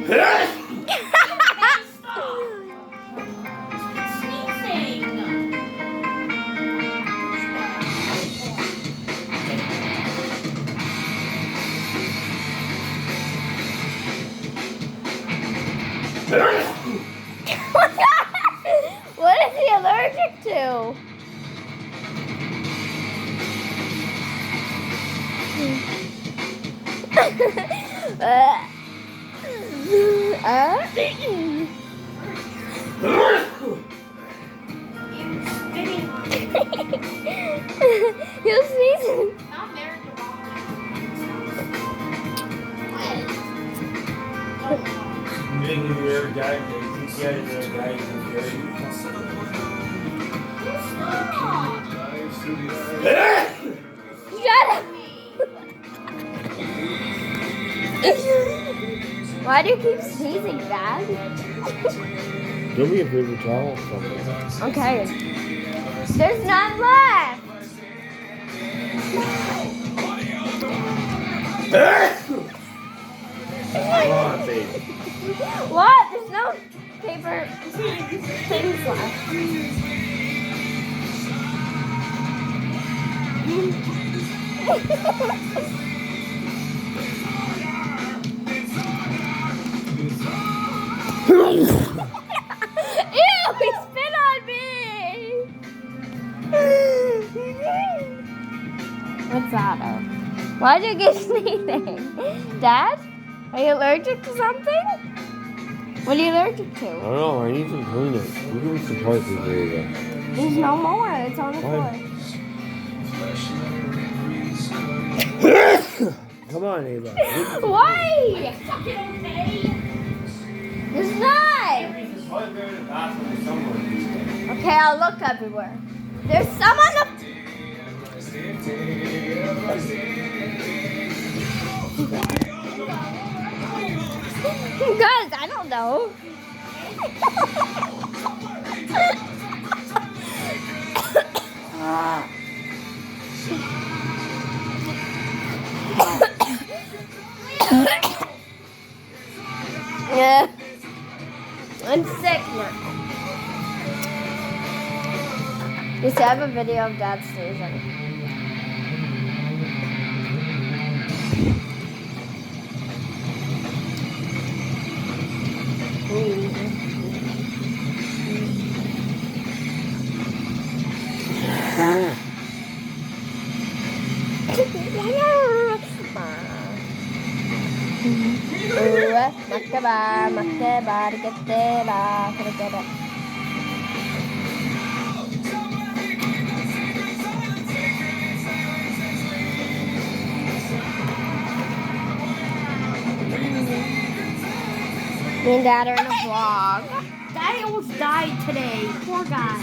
What is he allergic to? He'll sneeze. Shut up. Why do you keep sneezing, Dad? Give me a paper towel or something. Okay. There's none left. Come on, baby. What? There's no paper things left. Ew, he spit on me. What's that? Why'd you get sneezing? Dad? Are you allergic to something? What are you allergic I to? don't know. I need some cleaners. You give me some places there you go. There's no more. It's on the floor. Come on, Ava. Why? There's not. Okay, I'll look everywhere. There's some on the... Guys, I don't know. Yeah. I'm sick now. You see, I have a video of Dad sneezing. Me and Dad are in a vlog. Daddy almost died today. Poor guy.